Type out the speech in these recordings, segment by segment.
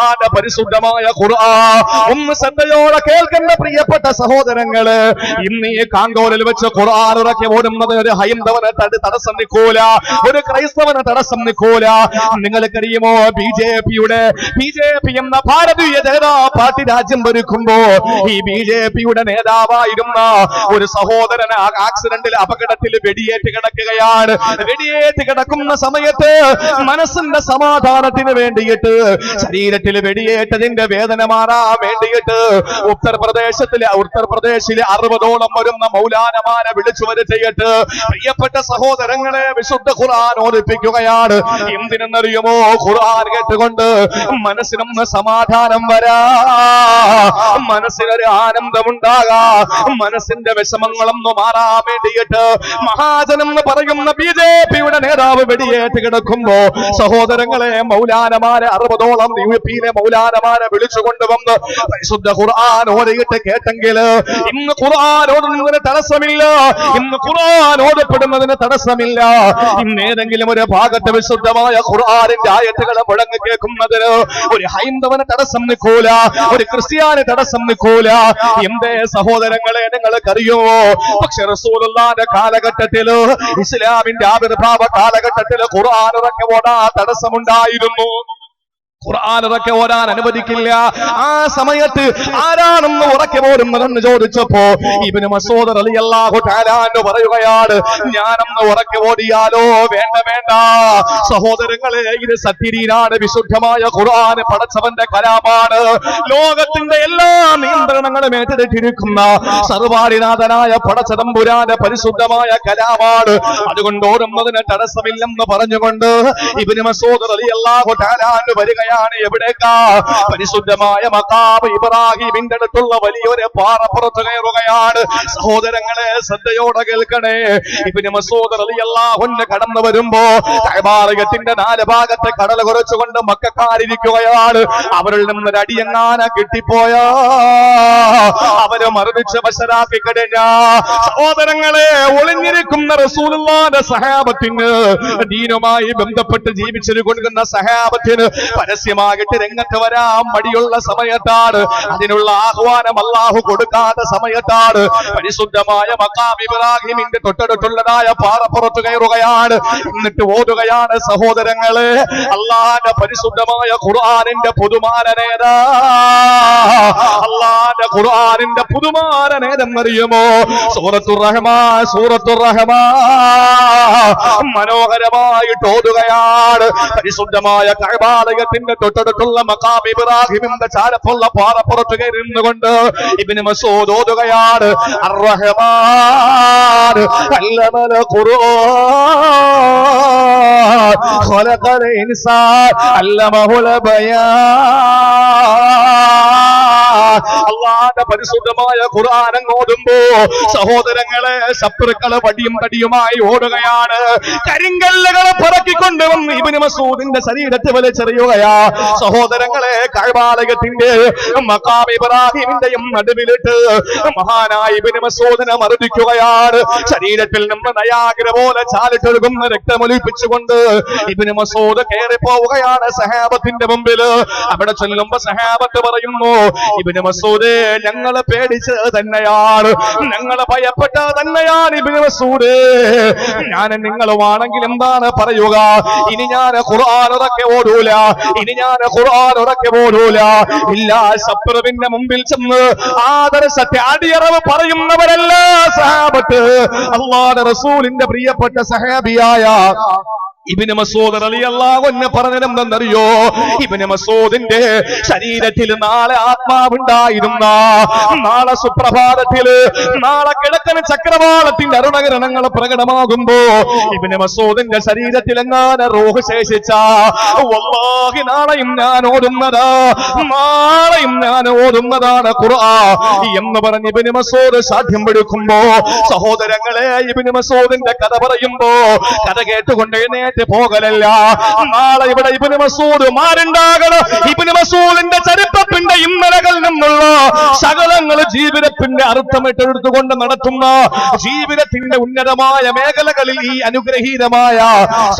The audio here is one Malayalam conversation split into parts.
അല്ലാഹുവിന്റെ പരിശുദ്ധമായ ഖുർആൻ ഒന്ന് ശ്രദ്ധയോടെ കേൾക്കുന്ന പ്രിയപ്പെട്ട സഹോദരങ്ങള്, ഇന്ന് ഈ കാങ്കോലിൽ വെച്ച് ഖുർആൻ ഇറക്കി ഓടുന്നത് ഒരു ഹൈന്ദവന് തടസ്സം നിൽക്കൂല, ഒരു ക്രൈസ്തവന് തടസ്സം നിൽക്കൂല. നിങ്ങൾക്കറിയുമോ, ബി ജെ പി എന്ന ഭാരതീയ ജനതാ പാർട്ടി രാജ്യം ഭരിക്കുമ്പോ ഈ ബി ജെ പിയുടെ നേതാവായിരുന്ന ഒരു സഹോദരൻ ആക്സിഡന്റിൽ അപകടത്തിൽ വെടിയേറ്റ് കിടക്കുകയാണ്. വെടിയേറ്റ് കിടക്കുന്ന സമയത്ത് മനസ്സിന്റെ സമാധാനത്തിന് വേണ്ടിയിട്ട്, ശരീരത്തിൽ വെടിയേറ്റതിന്റെ വേദന മാറാൻ വേണ്ടിയിട്ട് ഉത്തർപ്രദേശിലെ 60ഓളം വരുന്ന മൗലാനമാരെ വിളിച്ചു വരുത്തിയിട്ട് പ്രിയപ്പെട്ട സഹോദരങ്ങളെ വിശുദ്ധ ഖുർആൻ ഓദിപ്പിക്കുകയാണ്. എന്തിനെന്നറിയുമോ? ഖുർആൻ കേട്ടുകൊണ്ട് മനസ്സിനൊന്ന് സമാധാനം വരാ, മനസ്സിനൊരു ആനന്ദമുണ്ടാകാ, മനസ്സിന്റെ വിഷമങ്ങളൊന്നും മാറാൻ വേണ്ടിയിട്ട് മഹാജനെന്ന് പറയുന്ന ബി ജെ പിയുടെ നേതാവ് വെടിയേറ്റ് കിടക്കുമ്പോ സഹോദരങ്ങളെ മൗലാനമാരെ 60ഓളം യുപിയിലെ മൗലാനമാരെ വിളിച്ചുകൊണ്ടുവന്ന് പരിശുദ്ധ ഖുർആൻ ഓതിയിട്ട് കേട്ടെങ്കിൽ ഇന്ന് ഖുർആൻ ഓതുന്നതിന് തടസ്സമില്ല, ഇന്ന് ഖുർആൻ ഓതപ്പെടുന്നതിന് തടസ്സമില്ല. ഇന്ന് ഏതെങ്കിലും ഒരു ഭാഗത്ത് വിശുദ്ധമായ ഖുർആനിന്റെ ആയത്തുകൾ മുഴങ്ങി കേൾക്കുന്നതിന് ഒരു ഹൈന്ദവന് തടസ്സം നിൽക്കൂല, ഒരു ക്രിസ്ത്യാനി തടസ്സം നിൽക്കൂല. എന്തേ സഹോദരങ്ങളെ നിങ്ങൾക്കറിയുമോ? പക്ഷെ റസൂലുള്ളാഹിന്റെ കാലഘട്ടത്തില്, ഇസ്ലാമിന്റെ ആവിർഭാവ കാലഘട്ടത്തില് ഖുർആൻ ഇറക്കി ഓടാൻ തടസ്സമുണ്ടായിരുന്നു. ഖുർആൻ ഇറക്കി ഓടാൻ അനുവദിക്കില്ല. ആ സമയത്ത് ആരാണെന്ന് ഉറക്കി ഓടുന്നതെന്ന് ചോദിച്ചപ്പോ ഇബ്നു മസ്ഊദ് റളിയല്ലാഹു തആല അൻഹു പറയുകയാണ്, ഞാനൊന്ന് ഉറക്കി ഓടിയാലോ? വേണ്ട വേണ്ട സഹോദരങ്ങളെ, ഇത് സത്യരീനാണ്, വിശുദ്ധമായ ഖുർആൻ പടച്ചവന്റെ കലാമാണ്. ലോകത്തിന്റെ എല്ലാ നിയന്ത്രണങ്ങളും ഏറ്റെടുത്തിരിക്കുന്ന സർവാധിനാഥനായ പടച്ചതമ്പുരാന്റെ പരിശുദ്ധമായ കലാമാണ്. അതുകൊണ്ട് ഓടുന്നതിന് തടസ്സമില്ലെന്ന് പറഞ്ഞുകൊണ്ട് ഇബ്നു മസ്ഊദ് റളിയല്ലാഹു തആല അൻഹു വരിക എവിടേക്കാ? പരിശുദ്ധമായ മഖാം ഇബ്രാഹിമിന്റെ അടുത്തുള്ള വലിയൊരു പാറപ്പുറത്ത് കയറുകയാണ്. സഹോദരങ്ങളെ ശ്രദ്ധയോടെ കേൾക്കണേ. ഇബ്നു മസ്ഊദ് റളിയല്ലാഹു അൻഹു കടന്നു വരുമ്പോ കഅബാലയത്തിന്റെ 4 ഭാഗത്തെ കടൽ കുറച്ചുകൊണ്ട് മക്കക്കാരിരിക്കുകയാണ്. അവരിൽ നിന്ന് അടിയങ്ങാന കിട്ടിപ്പോയാ അവരെ മർദ്ദിച്ച് വശരാക്കി കഴിഞ്ഞ സഹോദരങ്ങളെ, ഒളിഞ്ഞിരിക്കുന്ന റസൂലുള്ളാഹിന്റെ സഹാബത്തിന്, ദീനുമായി ബന്ധപ്പെട്ട് ജീവിച്ചു കൊണ്ടിരുന്ന സഹാബത്തിന് പരസ്യമായിട്ട് രംഗത്ത് വരാൻ മടിയുള്ള സമയത്താണ്, അതിനുള്ള ആഹ്വാനം അല്ലാഹു കൊടുക്കാത്ത സമയത്താണ് പരിശുദ്ധമായ മഖാം ഇബ്രാഹിമിന്റെ തൊട്ടടുത്തുള്ളതായ പാറപ്പുറത്ത് കയറുകയാണ്. എന്നിട്ട് ഓതുകയാണ് സഹോദരങ്ങളെ അല്ലാഹുവിന്റെ പരിശുദ്ധമായ ഖുർആനിന്റെ പുതുമാരനേതാ. അല്ലാഹുവിന്റെ ഖുർആനിന്റെ പുതുമാരനേതെന്നറിയുമോ? സൂറത്തുർ റഹ്മാൻ. മനോഹരമായിട്ട് ഓതുകയാണ്. പരിശുദ്ധമായ കഅബാലയത്തിന്റെ തൊട്ടടുത്തുള്ള മഖാം ഇബ്രാഹിമിന്റെ ചാരപ്പുള്ള പാറപ്പുറത്ത് കയറിയിരുന്നുകൊണ്ട് ഇബ്നു മസ്ഊദ് ഓതുകയാണ്, അർ-റഹ്മാൻ അല്ലമൽ ഖുർആൻ ഖലഖൽ ഇൻസാൻ അല്ലമഹുൽ ബയാൻ. അല്ലാഹുവിന്റെ പരിശുദ്ധമായ ഖുർആൻ ഓതുമ്പോ സഹോദരങ്ങളെ ശത്രുക്കള് വടിയും തടിയുമായി ഓടുകയാണ്. കരിങ്കല്ലുകളെ പറക്കിക്കൊണ്ടുവന്ന് ഇബ്നു മസ്ഊദിന്റെ ശരീരത്തെ വലിച്ചെറിയുകയാ. സഹോദരങ്ങളെ കഅബാലയത്തിന്റെ മഖാം ഇബ്രാഹിമിന്റെയും നടുവിലിട്ട് മഹാനായ ഇബ്നു മസ്ഊദിനെ മർദ്ദിക്കുകയാണ്. ശരീരത്തിൽ നിന്ന് നയാഗ്ര പോലെ ചാലിട്ടൊഴുകുന്ന രക്തമൊലിപ്പിച്ചുകൊണ്ട് ഇബ്നു മസ്ഊദ് കയറി പോവുകയാണ് സഹാബത്തിന്റെ മുമ്പിൽ. അവിടെ ചെല്ലുമ്പോ സഹാബത്ത് പറയുന്നു, ഇബ്നു മസ്ഊദ് ഞങ്ങളെ പേടിച്ചത് തന്നെയാണ്, ഞങ്ങളെ ഭയപ്പെട്ടത് തന്നെയാണ് ഇബ്നു മസ്ഊദ്. ഞാൻ നിങ്ങളുമാണെങ്കിൽ എന്താണ് പറയുക? ഇനി ഞാൻ ഖുർആൻ ഇറക്കി ഓടൂല, ഇനി ഞാൻ ഖുർആൻ ഇറക്കി ഓടൂല. ഇല്ല, ശത്രുവിന്റെ മുമ്പിൽ ചെന്ന് ആദർശത്തെ അടിയറവ് പറയുന്നവരല്ല സഹാബത്ത്. അല്ലാഹുവിന്റെ റസൂലിന്റെ പ്രിയപ്പെട്ട സഹാബിയായ ഇബ്നു മസ്ഊദ് റളിയല്ലാഹു അൻഹു പറഞ്ഞതെന്തെന്നറിയോ? ഇബ്നു മസ്ഊദിന്റെ ശരീരത്തിൽ നാളെ ആത്മാവുണ്ടായിരുന്ന, നാളെ സുപ്രഭാതത്തില്, നാളെ കിഴക്കൻ ചക്രവാളത്തിന്റെ അരുണകിരണങ്ങൾ പ്രകടമാകുമ്പോ ഇബ്നു മസ്ഊദിന്റെ ശരീരത്തിൽ എങ്ങാനും റൂഹ് ശേഷിച്ച, വല്ലാഹി നാളെയും ഞാൻ ഓതുന്നതാണ് ഖുർആൻ എന്ന് പറഞ്ഞ് ഇബ്നു മസ്ഊദ് സാധ്യം പിടിക്കുമ്പോ സഹോദരങ്ങളെ, ഇബ്നു മസ്ഊദിന്റെ കഥ പറയുമ്പോ കഥ കേട്ടുകൊണ്ട് എഴുന്നേറ്റ് പോകലല്ല. നാളെ ഇവിടെ ഇബ്നു മസ്ഊദ് മാരുണ്ടാകണം. ഇബ്നു മസ്ഊദിന്റെ ചരിത്രത്തിന്റെ ഇന്നലകൾ നമ്മൾ എന്നുള്ള സകലങ്ങൾ ജീവിതത്തിന്റെ അർത്ഥമിട്ടെടുത്തുകൊണ്ട് നടത്തുന്ന ജീവിതത്തിന്റെ ഉന്നതമായ മേഖലകളിൽ ഈ അനുഗ്രഹീതമായ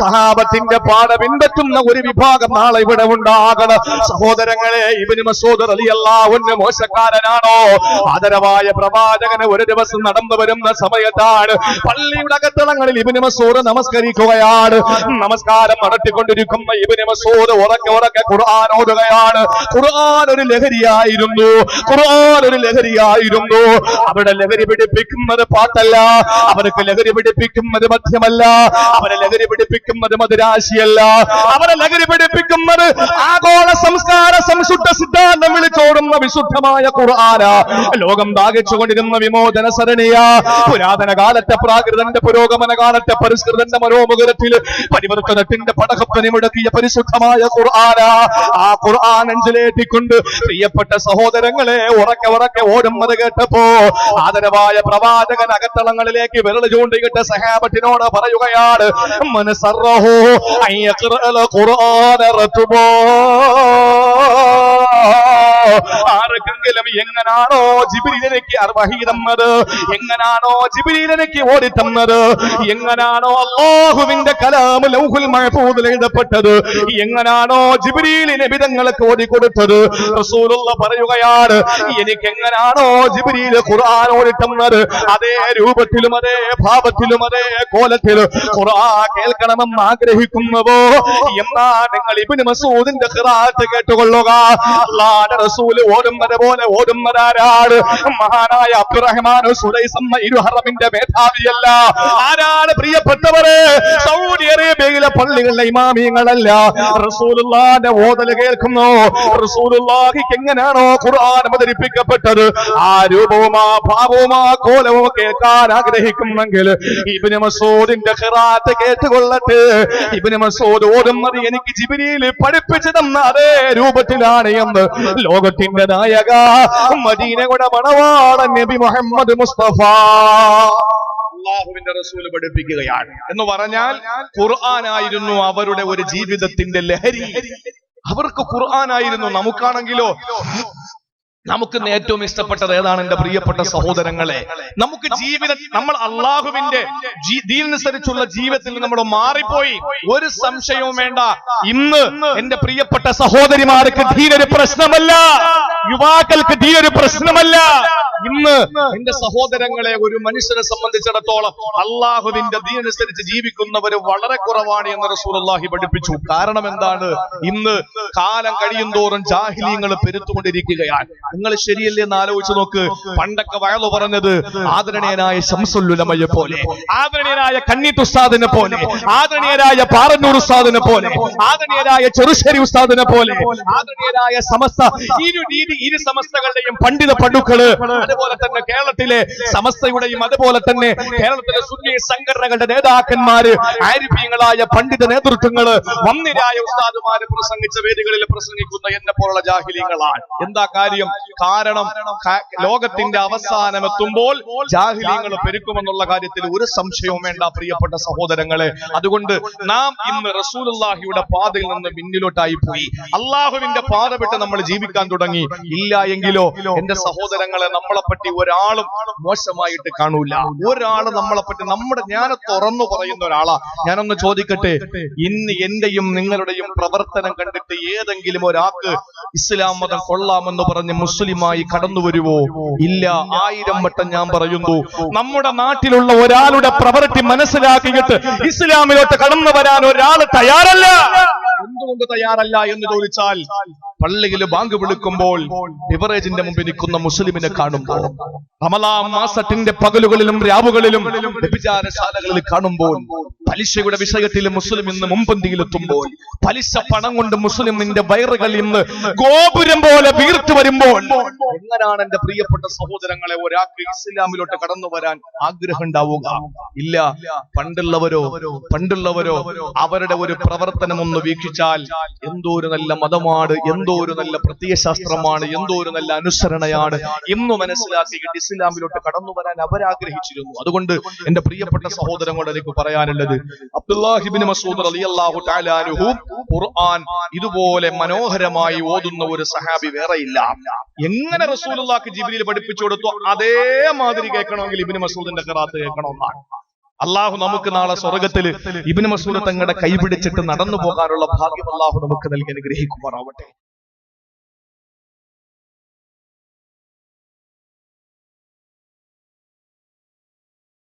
സഹാബത്തിന്റെ പാഠ പിൻപറ്റുന്ന ഒരു വിഭാഗം നാളെ ഇവിടെ ഉണ്ടാകണം. സഹോദരങ്ങളെ, ഇബ്നു മസ്ഊദ് റളിയല്ലാഹു അൻഹു മോശക്കാരനാണോ? ആദരവായ പ്രവാചകന് ഒരു ദിവസം നടന്നു വരുന്ന സമയത്താണ് പള്ളിയുടെ അകത്തളങ്ങളിൽ ഇബ്നു മസ്ഊദ് നമസ്കരിക്കുകയാണ്. നമസ്കാരം നടത്തിക്കൊണ്ടിരിക്കുന്ന ഇബ്നു മസ്ഊദ് ഉറക്കെ ഖുർആൻ ഓതുകയാണ്. ഖുർആൻ ഒരു ലഹരിയായിരുന്നു. അവിടെ ലഹരി പിടിപ്പിക്കുന്നത് പാട്ടല്ല, അവർക്ക് ലഹരി പിടിപ്പിക്കുന്നത് മദ്യമല്ല, അവരെ ലഹരി പിടിപ്പിക്കുന്നത് മധുരാശിയല്ല, അവരെ ലഹരി പിടിപ്പിക്കുന്നത് ആഗോള സംസ്കാര സംശുദ്ധ സിദ്ധാന്തം വിളിച്ചോടുന്ന വിശുദ്ധമായ ഖുർആന. ലോകം ദാഹിച്ചുകൊണ്ടിരുന്ന വിമോചന സരണിയ പുരാതന കാലത്തെ പ്രാകൃതന്റെ പുരോഗമന കാലത്തെ പരിഷ്കൃതന്റെ മനോമുഖരത്തിൽ പരിവർത്തനത്തിന്റെ പടകപ്പനി മുടക്കിയ പരിശുദ്ധമായ ഖുർആന. ആ ഖുർആൻ നെഞ്ചിലേറ്റിക്കൊണ്ട് പ്രിയപ്പെട്ട സഹോദരങ്ങളെ ഉറക്കെ ഓടുന്നത് കേട്ടപ്പോ ആദരവായ പ്രവാചകൻ അകത്തളങ്ങളിലേക്ക് വിരൽ ചൂണ്ടിയിട്ട് സഹാബത്തിനോട് പറയുകയാണ്, മനസറഹു അയ്യഖറഅൽ ഖുർആന റതുബോ. ആർക്കെങ്കിലും എങ്ങനാണോ ജിബ്രീലിലേക്ക് വഹി തന്നത്, എങ്ങനാണോ ജിബ്രീലിലേക്ക് ഓടി തന്നത്, എങ്ങനാണോ അല്ലാഹുവിന്റെ കലാം ലൗഹുൽ മഹ്ഫൂദിൽ എഴുതപ്പെട്ടത്, എങ്ങനാണോ ജിബ്രീൽ നബിതങ്ങൾക്ക് ഓടി കൊടുത്തത്, റസൂലുള്ളാഹി പറയുകയാണ്, എനിക്ക് എങ്ങനാണോ ജിബ്രീൽ ഖുർആൻ ഓടി തന്നത് അതേ രൂപത്തിലും അതേ ഭാവത്തിലും അതേ കോലത്തിലും ഖുർആൻ കേൾക്കണമെന്ന് ആഗ്രഹിക്കുന്നുവോ എന്നാ നിങ്ങൾ ഇബ്നു മസ്ഊദിന്റെ ഖിറാഅത്ത് കേട്ടുകൊള്ളുക. അല്ലാഹുവിന്റെ റസൂൽ ഓടുന്നത് പോലെ ഓടുന്നതാരാണ്? മഹാനായ അബ്ദുറഹ്മാൻ സുലൈസമ്മ ഇരുഹറമിന്റെ മേധാവിയല്ല. ആരാണ് പ്രിയപ്പെട്ടവരെ? സൗദി അറേബ്യയിലെ പള്ളികളിലെ ഇമാമിയങ്ങളല്ല. റസൂലുള്ളാഹിന്റെ ഓതൽ കേൾക്കുന്നു. റസൂലുള്ളാഹിക്ക് എങ്ങനെയാണോ ഖുർആൻ അവതരിപ്പിക്കപ്പെട്ടത് ആ രൂപവും ആ ഭാവവും ആ കോലവും കേൾക്കാൻ ആഗ്രഹിക്കുന്നെങ്കിൽ ഇബ്നു മസ്ഊദിന്റെ ഖിറാഅത്ത് കേട്ടുകൊള്ളട്ടെ. ഇബ്നു മസ്ഊദ് ഓടുന്നത് എനിക്ക് ജിബ്രീൽ പഠിപ്പിച്ചു തന്ന അതേ രൂപത്തിലാണ് എന്ന് ലോകത്തിന്റെ നായക മദീനയുടെ മണവാളൻ നബി മുഹമ്മദ് മുസ്തഫ അല്ലാഹുവിന്റെ റസൂൽ പഠിപ്പിക്കുകയാണ്. എന്ന് പറഞ്ഞാൽ ഖുർആനായിരുന്നു അവരുടെ ഒരു ജീവിതത്തിന്റെ ലഹരി. അവർക്ക് ഖുർആനായിരുന്നു. നമുക്കാണെങ്കിലോ നമുക്ക് ഏറ്റവും ഇഷ്ടപ്പെട്ടത് ഏതാണ്? എന്റെ പ്രിയപ്പെട്ട സഹോദരങ്ങളെ, നമുക്ക് നമ്മൾ അള്ളാഹുവിന്റെ ദീനനുസരിച്ചുള്ള ജീവിതത്തിൽ നമ്മൾ മാറിപ്പോയി. ഒരു സംശയവും വേണ്ട. ഇന്ന് എന്റെ പ്രിയപ്പെട്ട സഹോദരിമാർക്ക് ദീനൊരു പ്രശ്നമല്ല, യുവാക്കൾക്ക് ദീനൊരു പ്രശ്നമല്ല. ഇന്ന് എന്റെ സഹോദരങ്ങളെ, ഒരു മനുഷ്യനെ സംബന്ധിച്ചിടത്തോളം അള്ളാഹുവിന്റെ ദീനനുസരിച്ച് ജീവിക്കുന്നവർ വളരെ കുറവാണ് എന്ന് റസൂലുള്ളാഹി പഠിപ്പിച്ചു. കാരണം എന്താണ്? ഇന്ന് കാലം കഴിയുന്തോറും ജാഹിലിയങ്ങൾ പെരുത്തുകൊണ്ടിരിക്കുകയാണ്. നിങ്ങൾ ശരിയല്ലേ എന്ന് ആലോചിച്ച് നോക്ക്. പണ്ടൊക്കെ വയലു പറഞ്ഞത് ആദരണീയനായ ശംസുൽ ഉലമയെ പോലെ, ആദരണീയനായ കന്നീത്ത് ഉസ്താദിനെ പോലെ, ആദരണീയനായ പാറന്നൂർ ഉസ്താദിനെ പോലെ, ആദരണീയനായ ചെറുശ്ശേരി ഉസ്താദിനെ പോലെ, ആദരണീയനായ സമസ്ത ഇരു സമസ്തകളുടെയും പണ്ഡിത പടുക്കള്, അതുപോലെ തന്നെ കേരളത്തിലെ സമസ്തയുടെയും അതുപോലെ തന്നെ കേരളത്തിലെ സുന്നി സംഘടനകളുടെ നേതാക്കന്മാര്, ആരിഫീങ്ങളായ പണ്ഡിത നേതൃത്വങ്ങള്, വന്നിരായ ഉസ്താദുമാര് പ്രസംഗിച്ച വേദികളിൽ പ്രസംഗിക്കുന്ന എന്നെ പോലുള്ള ജാഹിലീങ്ങളാണ്. എന്താ കാര്യം? കാരണം ലോകത്തിന്റെ അവസാനം എത്തുമ്പോൾ ജാഹിലീങ്ങൾ പെരുക്കുമെന്നുള്ള കാര്യത്തിൽ ഒരു സംശയവും വേണ്ട പ്രിയപ്പെട്ട സഹോദരങ്ങളെ. അതുകൊണ്ട് നാം ഇന്ന് റസൂലുള്ളാഹിയുടെ പാതയിൽ നിന്ന് പിന്നിലോട്ടായി പോയി. അള്ളാഹുവിന്റെ പാത വിട്ട് നമ്മൾ ജീവിക്കാൻ തുടങ്ങി. ഇല്ല എങ്കിലോ എന്റെ സഹോദരങ്ങളെ, നമ്മളെപ്പറ്റി ഒരാളും മോശമായിട്ട് കാണൂല. ഒരാള് നമ്മളെപ്പറ്റി ഞാൻ തുറന്നു പറയുന്ന ഒരാളാ. ഞാനൊന്ന് ചോദിക്കട്ടെ, ഇന്ന് എന്റെയും നിങ്ങളുടെയും പ്രവർത്തനം കണ്ടിട്ട് ഏതെങ്കിലും ഒരാൾക്ക് ഇസ്ലാം മതം കൊള്ളാമെന്ന് പറഞ്ഞ് മുസ്ലിമായി കടന്നു വരുവോ? ഇല്ല. 1000 വട്ടം ഞാൻ പറയുന്നു, നമ്മുടെ നാട്ടിലുള്ള ഒരാളുടെ പ്രവൃത്തി മനസ്സിലാക്കിയിട്ട് ഇസ്ലാമിലോട്ട് കടന്നു വരാൻ ഒരാൾ തയ്യാറല്ല. എന്തുകൊണ്ട് തയ്യാറല്ല എന്ന് ചോദിച്ചാൽ, പള്ളിയിൽ ബാങ്ക് വിളിക്കുമ്പോൾ ബിവറേജിന്റെ മുമ്പിൽ നിൽക്കുന്ന മുസ്ലിമിനെ കാണുമ്പോൾ, റമളാൻ മാസത്തിന്റെ പകലുകളിലും രാവുകളിലും വ്യഭിചാരശാലകളിൽ കാണുമ്പോൾ, പലിശയുടെ വിഷയത്തിൽ മുസ്ലിം ഇന്ന് മുൻപന്തിയിലെത്തുമ്പോൾ, പലിശ പണം കൊണ്ട് മുസ്ലിമിന്റെ വയറുകൾ ഇന്ന് ഗോപുരം പോലെ വീർത്തു വരുമ്പോൾ, എങ്ങനെയാണ് എന്റെ പ്രിയപ്പെട്ട സഹോദരങ്ങളെ ഒരാൾക്ക് ഇസ്ലാമിലോട്ട് കടന്നു വരാൻ ആഗ്രഹം ഉണ്ടാവുക? ഇല്ല. പണ്ടുള്ളവരോ അവരുടെ ഒരു പ്രവർത്തനം ഒന്ന് വീക്ഷിച്ചാൽ എന്തോ ഒരു നല്ല മതമാണ്, എന്തോ എന്തോ ഒരു നല്ല പ്രത്യയശാസ്ത്രമാണ്, എന്തോ ഒരു നല്ല അനുസരണയാണ് എന്ന് മനസ്സിലാക്കിയിട്ട് ഇസ്ലാമിലോട്ട് കടന്നു വരാൻ അവരാഗ്രഹിച്ചിരുന്നു. അതുകൊണ്ട് എന്റെ പ്രിയപ്പെട്ട സഹോദരങ്ങളോട് എനിക്ക് പറയാനുള്ളത്, അബ്ദുല്ലാഹി ഇബ്നു മസ്ഊദ് റളിയല്ലാഹു തആല അൻഹു ഖുർആൻ ഇതുപോലെ മനോഹരമായി ഓതുന്ന ഒരു സഹാബി വേറെയില്ല. എങ്ങനെ റസൂലുള്ളാഹിക്ക് ജിബ്രീൽ പഠിപ്പിച്ചു കൊടുത്തോ അതേമാതിരി കേൾക്കണമെങ്കിൽ ഇബ്നു മസ്ഊദിന്റെ ഖിറാഅത്ത് കേൾക്കണമെന്നാണ്. അള്ളാഹു നമുക്ക് നാളെ സ്വർഗത്തില് ഇബ്നു മസ്ഊദ് തങ്ങളുടെ കൈപിടിച്ചിട്ട് നടന്നു പോകാനുള്ള ഭാഗ്യം അള്ളാഹു നമുക്ക് നൽകി അനുഗ്രഹിക്കുമാറാവട്ടെ.